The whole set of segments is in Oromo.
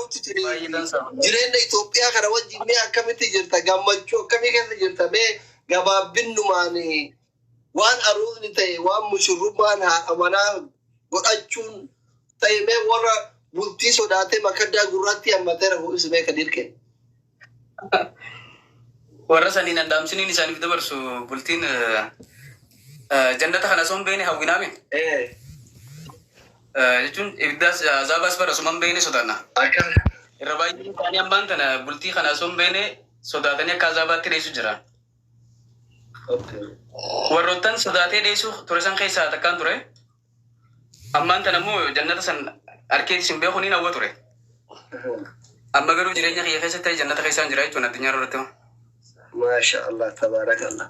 kootti jireenya Itoophiyaa kana wajjin mee akkamitti jirta? Gammachuu akkamii keessa jirta? Mee gabaabinnumaan waan aruusni ta'e waan mushurrummaan haadha manaa godhachuun ta'e mee warra bultii sodaatee makaddaa gurraatti hammatee rafu ismee ka dirqe. Warra saniin andaamsiniin isaaniif dabarsu bultiin jannata kana son beene hawwinaame. Jechuun ibiddaas azaabaas bara suman beene sodaanna. Irra baay'ee isaanii hambaan tana bultii kana son beene sodaatanii akka azaabaatti dheessu jira. Warroottan sodaatee dheessu ture san keessaa takkaan ture. Ammaan tana immoo jannata san harkeetti sin beeku ni hawwa ture. Amma garuu jireenya kiyya keessatti jannata keessaan jira jechuun addunyaa irratti. Masha Allah, tabarakallah.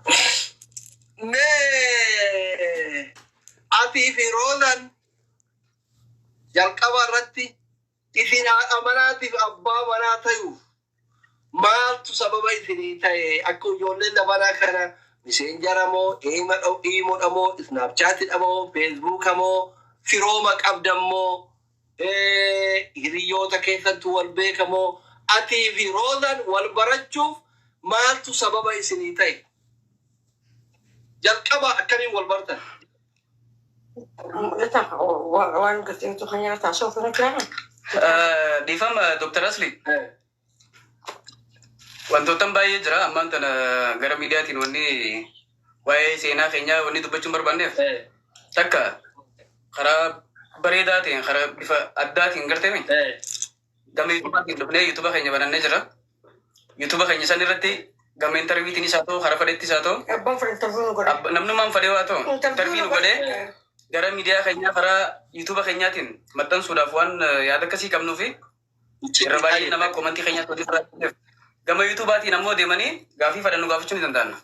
Nee ati fi Roozan jalqaba irratti isin amanaatiif abbaa manaa ta'uuf maaltu sababa isinii ta'e akka ijoolleen labanaa kana miseenjara moo iimoodha moo snaapchaatidha moo feesbuuka moo firooma qabda moo hiriyoota keessattuu wal beeka moo atii fi Roozan wal barachuuf maaltu sababa isinii ta'e? Jalqaba akkamiin wal bartan? Waan garteetu kan nyaataa soofana jiraan. Dhiifama Dr. Asli. Wantootan baay'ee jira ammaan tana gara miidiyaatiin wanni waa'ee seenaa keenyaa wanni dubbachuun barbaanneef takka karaa bareedaa ta'een karaa bifa addaatiin garteemi. Gama yuutuubaatiin dhufnee yuutuuba keenya banannee jira. Yuutuuba keenya san irratti gama intarviitiin isaa ta'u karaa fadheetti isaa ta'u namnummaan fadhee waa ta'u intarvii nu godhee gara miidiyaa keenyaa karaa yuutuuba keenyaatiin maxxansuudhaaf waan yaada akkasii qabnuu fi irra baay'ee nama koomantii keenyaatti waliin fudhachuuf gama yuutuubaatiin ammoo deemanii gaafii fadhannu gaafachuu ni danda'anna.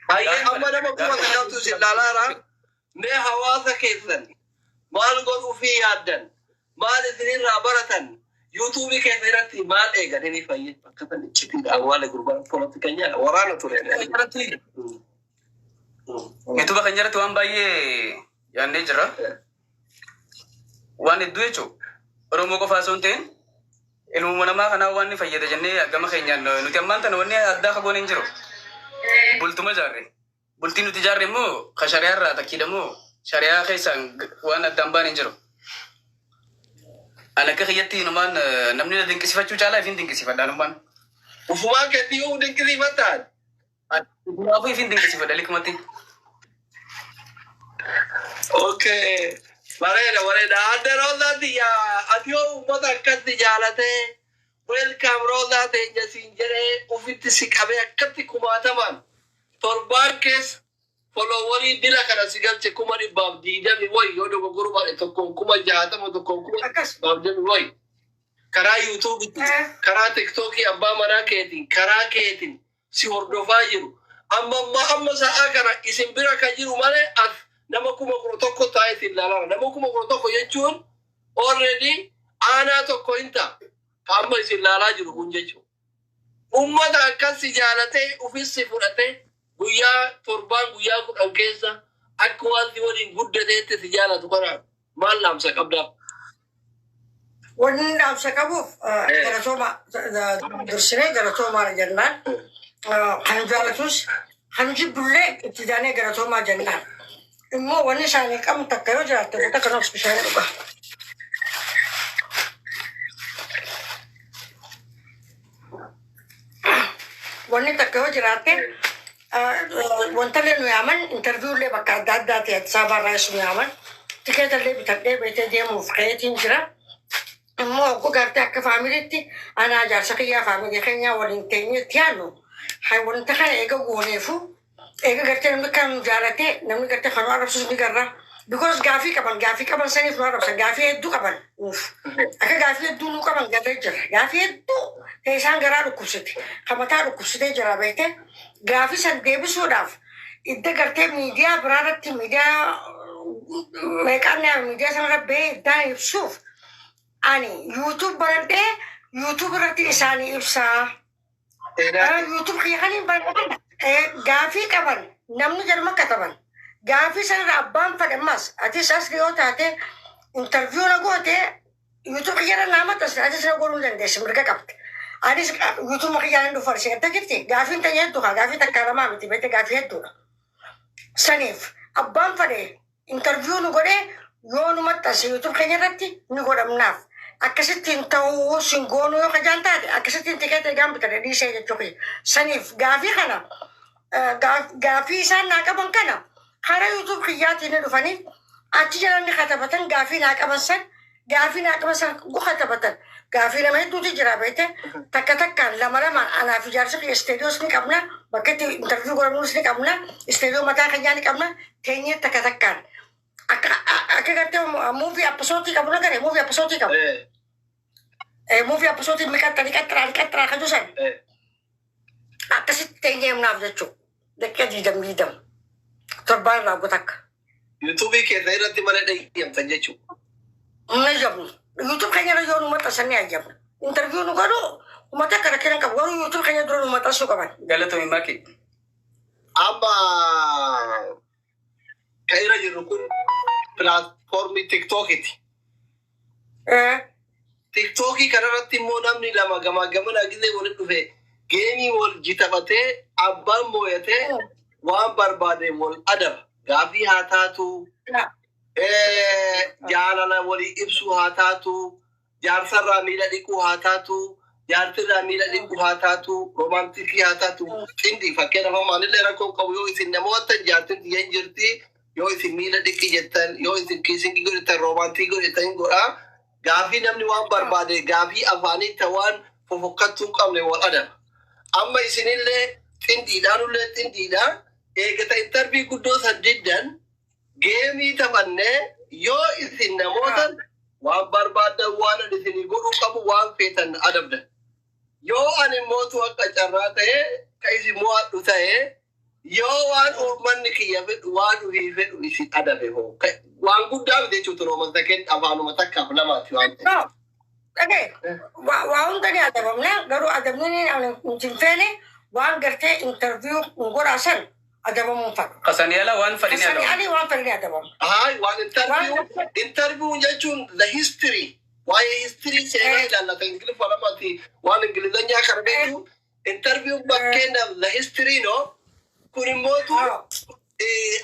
Baay'ee amma nama kuma kanaatu isin laalaara mee hawaasa keessan maal godhuu fi yaaddan maal isinirraa baratan yuutuubii keessa irratti maal eegatanii fayyadu akka tan iccitiin awwaala gurbaan poolitikanyaa waraana ture. Yuutuuba keenya irratti waan baay'ee yaannee jira. Waan hedduu jechuun Oromoo qofaa osoo hin ta'in ilmuma namaa kanaa waan ni fayyada jennee gama keenyaan nuti ammaan tana wanni addaa kagoon hin jiru. Bultuma jaarre. Bultiin nuti jaarre immoo ka shariyaa irraa takkiidha immoo shariyaa keessaan waan addaan baan hin jiru. Ana akka kiyyatti numaan namni na dinqisifachuu caalaa ifin dinqisifadhaan numaan. Ufumaan keetti yoo dinqisifattaan? Ufumaafuu ifin dinqisifadha likmatti. Okay. Bareeda. Adda Roozaati ati yoo uummata akkatti jaalatee welcome Roozaa teenya siin jedhee ufitti si qabee akkatti kumaataman torbaan keessa followerii dila kana si galche 220 wayi yoo dogoggoruu baadhe tokkoon 60 tokkoon 220 wayi karaa yuutuubitti karaa tiktookii abbaa manaa keetiin karaa keetiin si hordofaa jiru amma sa'aa kana isin bira kan jiru malee as nama 11 taa'ee isin laalaa nama 11 jechuun already aanaa tokko hin ta'a amma isin laalaa jiru kun jechuudha. Uummata akkasi jaalatee ufissi fudhatee guyyaa torbaan guyyaa 10 keessa akka wanti waliin guddateetti si jaalatu kanaan maal dhaamsa qabdaaf? Wanni dhaamsa qabuuf galatooma dursinee galatoomaa jennaan kan jaalatus kan jibbullee itti daanee galatoomaa jennaan. Immoo wanni isaanii qabu takka yoo jiraatte bakka kanaaf bishaan dhugaa. Wanni takka yoo jiraatte wantallee nu yaaman intarviiwullee bakka adda addaati Addis Ababaarraas nu yaaman tikeetallee bitadhee beekee deemuuf ka'eetiin jira. Immoo oguu gartee akka faamiliitti anaa jaarsa kiyyaa faamilii keenyaa waliin teenyeetti yaadnu wanta kana eega gooneefu eega gartee namni kan jaalatee namni gartee kan arrabsus ni garra. Because gaafii qaban saniif nu arrabsan gaafii hedduu qaban akka gaafii hedduu nu qaban garee jira gaafii hedduu isaan garaa dhukkubsite kan mataa dhukkubsitee jira beekte gaafii san deebisuudhaaf idda gartee miidiyaa biraarratti miidiyaa meeqaan miidiyaa sanarra bee iddaan ibsuuf ani YouTube banadhee YouTube irratti isaanii ibsaa. YouTube kiyyakaniin banadhee gaafii qaban namni jarma kataban. Gaafii sanarra abbaan fadhammas atis as dhiyoo taate intarviiyuu na goote يوتيوب خيار نامت بس أجلس نقولون لندش مرقة قبت أجلس يوتيوب مخيار ندو فرشة أنت جرتي قافين تيجدوها قافين تكلم بيتي بيت قافين يدوها سنيف أبان فري انترفيو نقوله يوم ما تسي يوتيوب خيار رتي نقول مناف أكسيت تنتو سنقولو يو خجان تادي أكسيت تنتكت الجام بتر دي شيء تشوفي سنيف قافي خنا قافي سان ناقبان كنا خارا يوتيوب خياتي ندو فني أتجرا نخطبتن قافي ناقبان سن قافي ناقبان سن قو خطبتن قافي لما يدو تجرا بيته تكتكان لما أنا في جارسك استديوس نكمنا بكت انترفيو قرنوس نكمنا استديو متى خجاني كمنا تاني تكتكان أكيد كتير موفي أبسوتي كمنا كره موفي أبسوتي كم موفي أبسوتي مكان تاني كتر خجوسن أكسيت تاني منافذ شو دكتور ديدم تربان رابطك يوتيوب كذا يرتي مرة ده يوم تنجشوا نجم يوتيوب خير يوم ما تسني أجمع انترفيو نقولوا وما تكره كنا كبروا يوتيوب خير درون ما تسوق كمان قالت من باكي أما كيرا يركون بلاتفورم تيك توك تي تيك توك كررت مونام نيلا ما جما ناقدي ولد في جيني والجتابته أبان مويته وان بربادي والأدب غافي هاتاتو جالنا ولي إبسو هاتاتو جارسر راميلا ديكو هاتاتو جارتر راميلا ديكو هاتاتو رومانتيكي هاتاتو تندي فكنا هم عن اللي ركوا قويو إذن نموت جارتر ينجرتي يو إذن ميلا ديكي جتن يو إذن كيسنجي جرتن رومانتيكو جتن غورا غافي نمني وان بربادي غافي أفاني توان ففقتو قمني والأدب أما إذن اللي تندي دانو اللي تندي دان eegata intervii guddoo saddeeddan geemii taphanne yoo isin namootan waan barbaadan waan ani isinii godhuu qabu waan feetan adabdan yoo ani mootu akka carraa ta'e ka isin mo'adhu ta'e yoo waan uummanni kiyya fedhu waan uhii fedhu isin adabe hoo waan guddaa miti jechuutu roomanta kenn afaanuma takkaaf lamaati waan ta'e. waan hundani adabamna garuu adabnini hin feene waan gartee interview godhaasan أدبهم فر. قصني على وان فريني قصني علي وان فريني أدبهم. هاي وان interview جاتون the history. why history سيرا جانا تنقل فلا ما تي وان إنجليزي نيا كربيتو interview بكينا the history no كوريموتو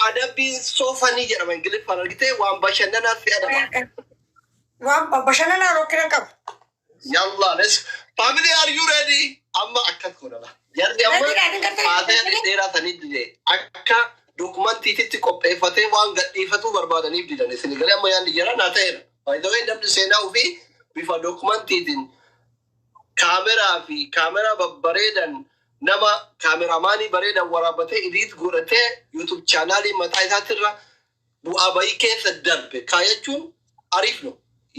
أدبي سوفاني جرا ما إنجليزي فلا كده وان بشننا في أدب. وان بشننا روكنا كم. يلا let's family are you ready؟ أما أكيد كونا jarri amma aadaan dheeraa sanii dide akka dokumantiititti qopheeffatee waan gadhiifatuu barbaadaniif didan isin galee amma yaadni jira naa ta'eera. Faayidawee namni seenaa ofii bifa dokumantiitiin kaameraa babbareedan nama kaameramaanii bareedan waraabbatee idiit godhatee yuutuub chaanaalii mataa isaatirra bu'aa bayii keessa darbe kaayachuun ariifno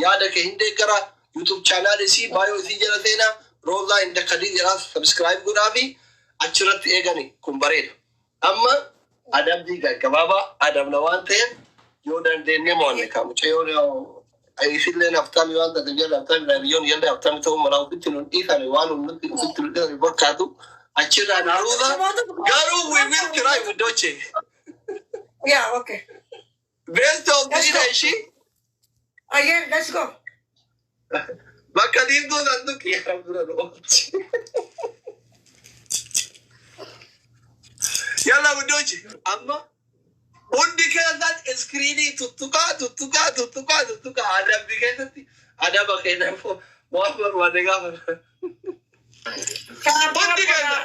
yaada kee hin deeggara yuutuub chaanaalii isii baayoo isii jala seenaa روزا عندك خليج راس سبسكرايب قرابي أشرت إيجاني كمبريد أما أدم دي كبابا أدم نوانتين يودن ديني موني كم تيون أي شيء لنا أفتام يوان تجيل أفتام ريون يلا أفتام تو مراو كتير إيثان يوانو نكتي كتير ده يبقى أشرت أنا روزا قالوا we will try with Doche. Yeah, okay. Based on this, yeah, let's go. Bakka diimtuu santu kiyyaa dura dhoofti. Yalla budoochi amma hundi keessan iskiriinii tuttuqaa adabbi keessatti adaba kennaaf waan barbaade gaafa. Hundi keessan.